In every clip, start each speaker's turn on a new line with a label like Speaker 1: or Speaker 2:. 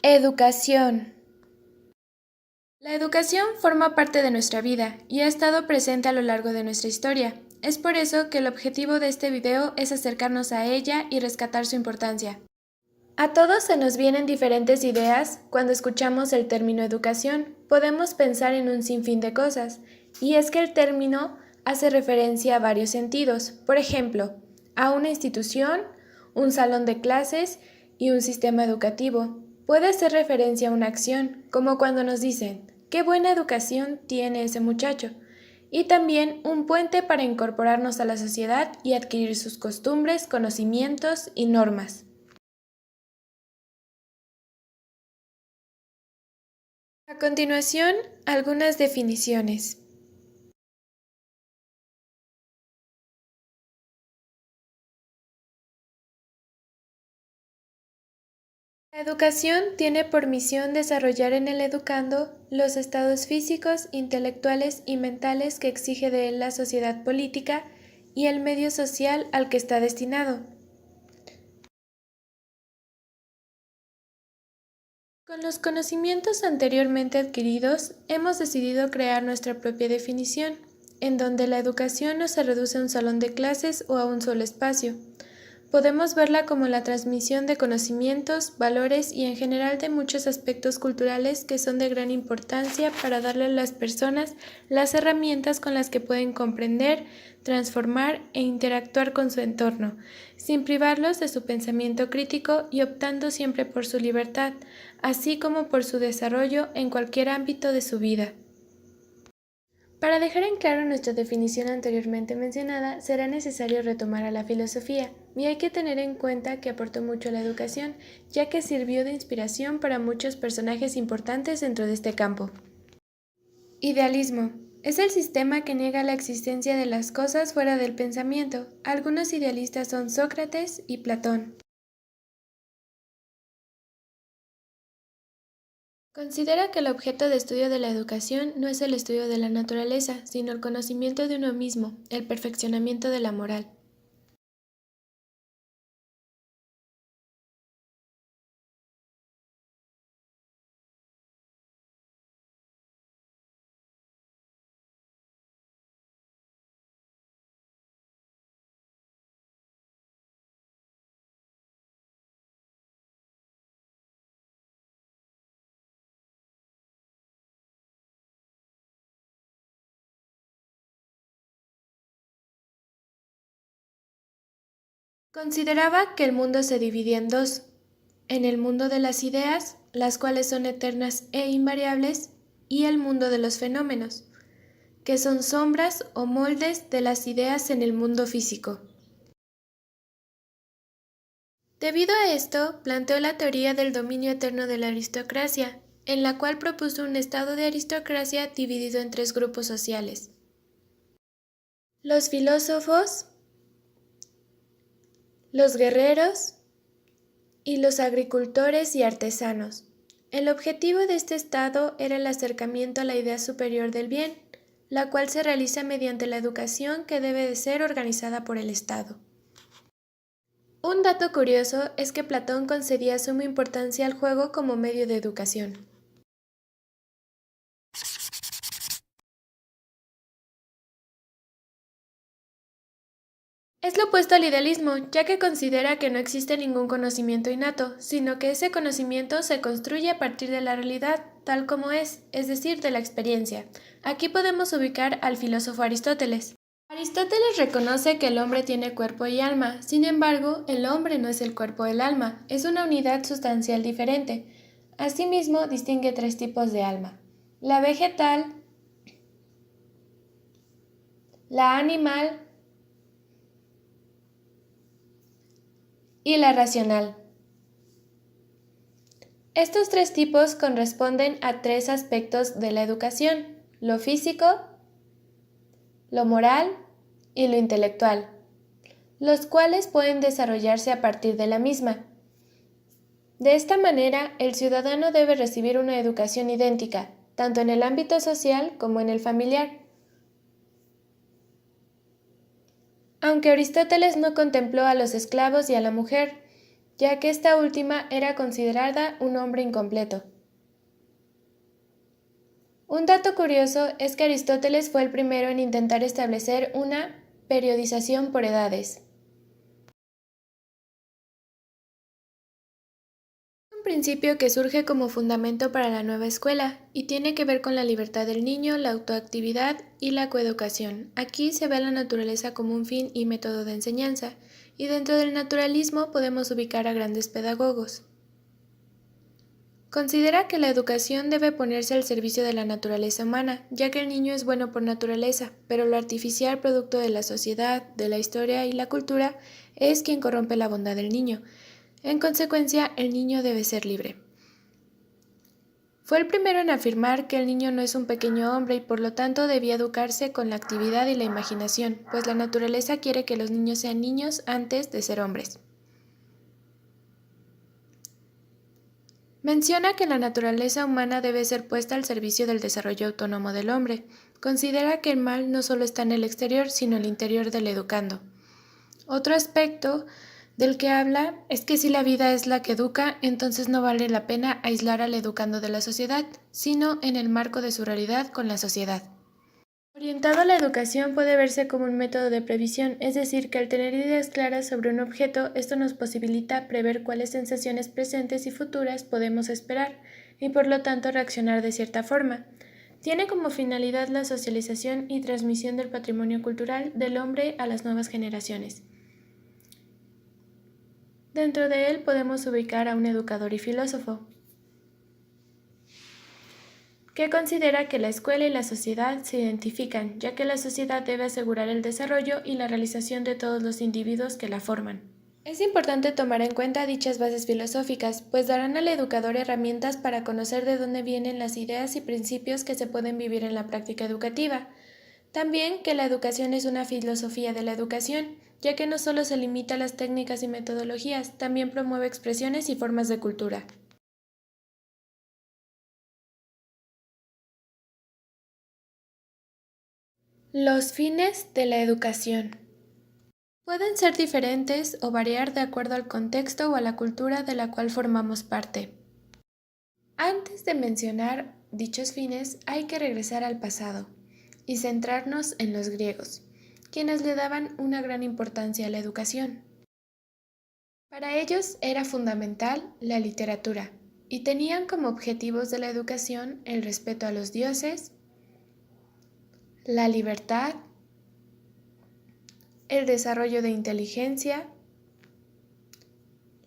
Speaker 1: Educación. La educación forma parte de nuestra vida y ha estado presente a lo largo de nuestra historia. Es por eso que el objetivo de este video es acercarnos a ella y rescatar su importancia. A todos se nos vienen diferentes ideas cuando escuchamos el término educación. Podemos pensar en un sinfín de cosas, y es que el término hace referencia a varios sentidos. Por ejemplo, a una institución, un salón de clases y un sistema educativo. Puede hacer referencia a una acción, como cuando nos dicen, ¡qué buena educación tiene ese muchacho! Y también un puente para incorporarnos a la sociedad y adquirir sus costumbres, conocimientos y normas. A continuación, algunas definiciones. La educación tiene por misión desarrollar en el educando los estados físicos, intelectuales y mentales que exige de él la sociedad política y el medio social al que está destinado. Con los conocimientos anteriormente adquiridos, hemos decidido crear nuestra propia definición, en donde la educación no se reduce a un salón de clases o a un solo espacio. Podemos verla como la transmisión de conocimientos, valores y en general de muchos aspectos culturales que son de gran importancia para darle a las personas las herramientas con las que pueden comprender, transformar e interactuar con su entorno, sin privarlos de su pensamiento crítico y optando siempre por su libertad, así como por su desarrollo en cualquier ámbito de su vida. Para dejar en claro nuestra definición anteriormente mencionada, será necesario retomar a la filosofía, y hay que tener en cuenta que aportó mucho a la educación, ya que sirvió de inspiración para muchos personajes importantes dentro de este campo. Idealismo. Es el sistema que niega la existencia de las cosas fuera del pensamiento. Algunos idealistas son Sócrates y Platón. Considera que el objeto de estudio de la educación no es el estudio de la naturaleza, sino el conocimiento de uno mismo, el perfeccionamiento de la moral. Consideraba que el mundo se dividía en dos, en el mundo de las ideas, las cuales son eternas e invariables, y el mundo de los fenómenos, que son sombras o moldes de las ideas en el mundo físico. Debido a esto, planteó la teoría del dominio eterno de la aristocracia, en la cual propuso un estado de aristocracia dividido en tres grupos sociales: los filósofos, los guerreros y los agricultores y artesanos. El objetivo de este estado era el acercamiento a la idea superior del bien, la cual se realiza mediante la educación que debe de ser organizada por el Estado. Un dato curioso es que Platón concedía suma importancia al juego como medio de educación. Es lo opuesto al idealismo, ya que considera que no existe ningún conocimiento innato, sino que ese conocimiento se construye a partir de la realidad, tal como es decir, de la experiencia. Aquí podemos ubicar al filósofo Aristóteles. Aristóteles reconoce que el hombre tiene cuerpo y alma, sin embargo, el hombre no es el cuerpo del alma, es una unidad sustancial diferente. Asimismo, distingue tres tipos de alma: la vegetal, la animal y la racional. Estos tres tipos corresponden a tres aspectos de la educación: lo físico, lo moral y lo intelectual, los cuales pueden desarrollarse a partir de la misma. De esta manera, el ciudadano debe recibir una educación idéntica, tanto en el ámbito social como en el familiar. Aunque Aristóteles no contempló a los esclavos y a la mujer, ya que esta última era considerada un hombre incompleto. Un dato curioso es que Aristóteles fue el primero en intentar establecer una periodización por edades. Un principio que surge como fundamento para la nueva escuela y tiene que ver con la libertad del niño, la autoactividad y la coeducación. Aquí se ve a la naturaleza como un fin y método de enseñanza, y dentro del naturalismo podemos ubicar a grandes pedagogos. Considera que la educación debe ponerse al servicio de la naturaleza humana, ya que el niño es bueno por naturaleza, pero lo artificial, producto de la sociedad, de la historia y la cultura, es quien corrompe la bondad del niño. En consecuencia, el niño debe ser libre. Fue el primero en afirmar que el niño no es un pequeño hombre y por lo tanto debía educarse con la actividad y la imaginación, pues la naturaleza quiere que los niños sean niños antes de ser hombres. Menciona que la naturaleza humana debe ser puesta al servicio del desarrollo autónomo del hombre. Considera que el mal no solo está en el exterior, sino en el interior del educando. Otro aspecto del que habla es que si la vida es la que educa, entonces no vale la pena aislar al educando de la sociedad, sino en el marco de su realidad con la sociedad. Orientado a la educación puede verse como un método de previsión, es decir, que al tener ideas claras sobre un objeto, esto nos posibilita prever cuáles sensaciones presentes y futuras podemos esperar, y por lo tanto reaccionar de cierta forma. Tiene como finalidad la socialización y transmisión del patrimonio cultural del hombre a las nuevas generaciones. Dentro de él podemos ubicar a un educador y filósofo, que considera que la escuela y la sociedad se identifican, ya que la sociedad debe asegurar el desarrollo y la realización de todos los individuos que la forman. Es importante tomar en cuenta dichas bases filosóficas, pues darán al educador herramientas para conocer de dónde vienen las ideas y principios que se pueden vivir en la práctica educativa. También que la educación es una filosofía de la educación, ya que no solo se limita a las técnicas y metodologías, también promueve expresiones y formas de cultura. Los fines de la educación. Pueden ser diferentes o variar de acuerdo al contexto o a la cultura de la cual formamos parte. Antes de mencionar dichos fines, hay que regresar al pasado y centrarnos en los griegos, quienes le daban una gran importancia a la educación. Para ellos era fundamental la literatura y tenían como objetivos de la educación el respeto a los dioses, la libertad, el desarrollo de inteligencia,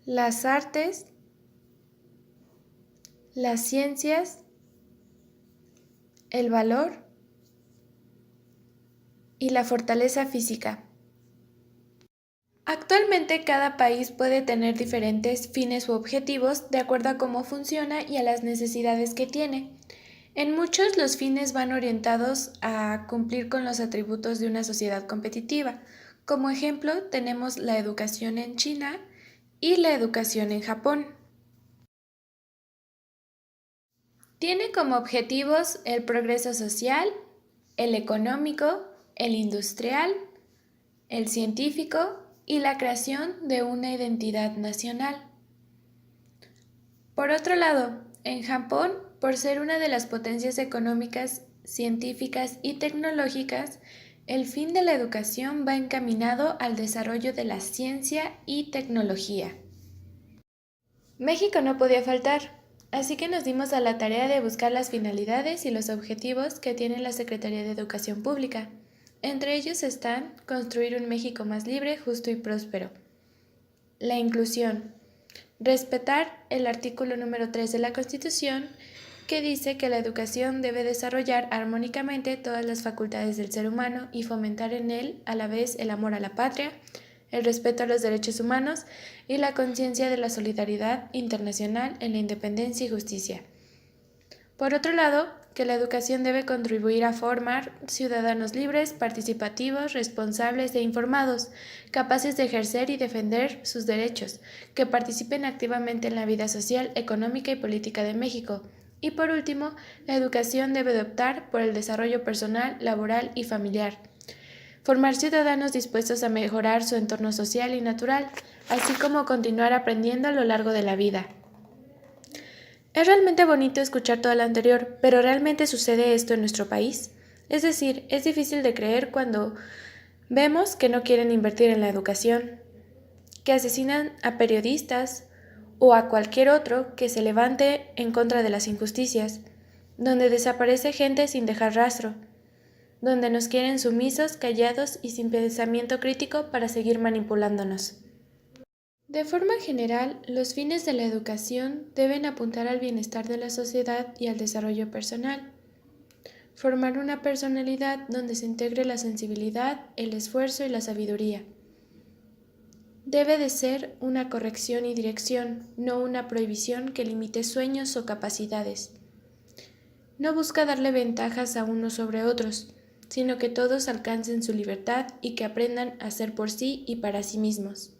Speaker 1: las artes, las ciencias, el valor y la fortaleza física. Actualmente cada país puede tener diferentes fines u objetivos de acuerdo a cómo funciona y a las necesidades que tiene. En muchos los fines van orientados a cumplir con los atributos de una sociedad competitiva. Como ejemplo tenemos la educación en China y la educación en Japón. Tiene como objetivos el progreso social, el económico, el industrial, el científico y la creación de una identidad nacional. Por otro lado, en Japón, por ser una de las potencias económicas, científicas y tecnológicas, el fin de la educación va encaminado al desarrollo de la ciencia y tecnología. México no podía faltar, así que nos dimos a la tarea de buscar las finalidades y los objetivos que tiene la Secretaría de Educación Pública. Entre ellos están construir un México más libre, justo y próspero. La inclusión. Respetar el artículo número 3 de la Constitución, que dice que la educación debe desarrollar armónicamente todas las facultades del ser humano y fomentar en él a la vez el amor a la patria, el respeto a los derechos humanos y la conciencia de la solidaridad internacional en la independencia y justicia. Por otro lado, que la educación debe contribuir a formar ciudadanos libres, participativos, responsables e informados, capaces de ejercer y defender sus derechos, que participen activamente en la vida social, económica y política de México. Y por último, la educación debe optar por el desarrollo personal, laboral y familiar. Formar ciudadanos dispuestos a mejorar su entorno social y natural, así como continuar aprendiendo a lo largo de la vida. Es realmente bonito escuchar todo lo anterior, pero ¿realmente sucede esto en nuestro país? Es decir, es difícil de creer cuando vemos que no quieren invertir en la educación, que asesinan a periodistas o a cualquier otro que se levante en contra de las injusticias, donde desaparece gente sin dejar rastro, donde nos quieren sumisos, callados y sin pensamiento crítico para seguir manipulándonos. De forma general, los fines de la educación deben apuntar al bienestar de la sociedad y al desarrollo personal. Formar una personalidad donde se integre la sensibilidad, el esfuerzo y la sabiduría. Debe de ser una corrección y dirección, no una prohibición que limite sueños o capacidades. No busca darle ventajas a unos sobre otros, sino que todos alcancen su libertad y que aprendan a ser por sí y para sí mismos.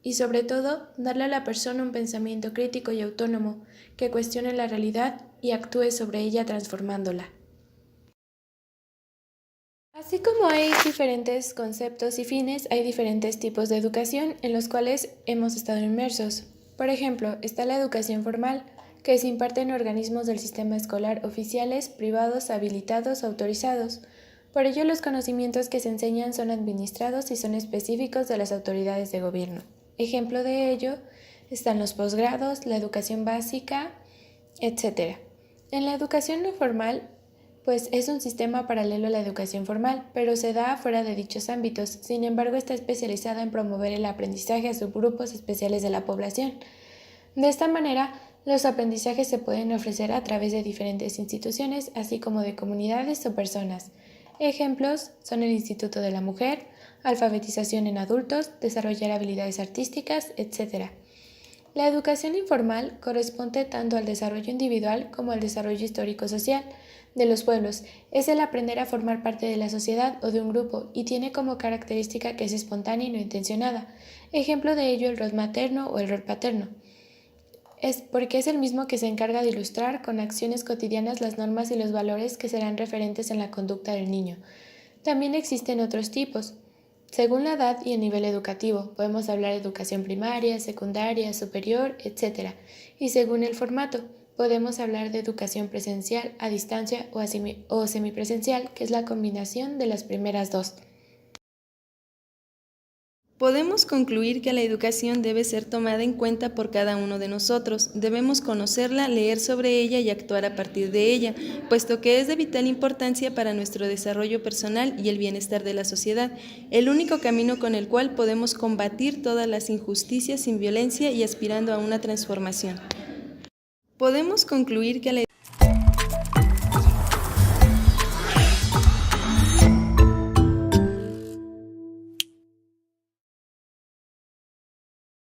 Speaker 1: Y sobre todo, darle a la persona un pensamiento crítico y autónomo que cuestione la realidad y actúe sobre ella transformándola. Así como hay diferentes conceptos y fines, hay diferentes tipos de educación en los cuales hemos estado inmersos. Por ejemplo, está la educación formal, que se imparte en organismos del sistema escolar oficiales, privados, habilitados, autorizados. Por ello, los conocimientos que se enseñan son administrados y son específicos de las autoridades de gobierno. Ejemplo de ello están los posgrados, la educación básica, etc. En la educación no formal, pues es un sistema paralelo a la educación formal, pero se da fuera de dichos ámbitos. Sin embargo, está especializada en promover el aprendizaje a subgrupos especiales de la población. De esta manera, los aprendizajes se pueden ofrecer a través de diferentes instituciones, así como de comunidades o personas. Ejemplos son el Instituto de la Mujer, alfabetización en adultos, desarrollar habilidades artísticas, etc. La educación informal corresponde tanto al desarrollo individual como al desarrollo histórico-social de los pueblos. Es el aprender a formar parte de la sociedad o de un grupo y tiene como característica que es espontánea y no intencionada. Ejemplo de ello el rol materno o el rol paterno. Es porque es el mismo que se encarga de ilustrar con acciones cotidianas las normas y los valores que serán referentes en la conducta del niño. También existen otros tipos. Según la edad y el nivel educativo, podemos hablar de educación primaria, secundaria, superior, etc. Y según el formato, podemos hablar de educación presencial, a distancia o semipresencial, que es la combinación de las primeras dos.
Speaker 2: Podemos concluir que la educación debe ser tomada en cuenta por cada uno de nosotros. Debemos conocerla, leer sobre ella y actuar a partir de ella, puesto que es de vital importancia para nuestro desarrollo personal y el bienestar de la sociedad, el único camino con el cual podemos combatir todas las injusticias sin violencia y aspirando a una transformación. Podemos concluir que la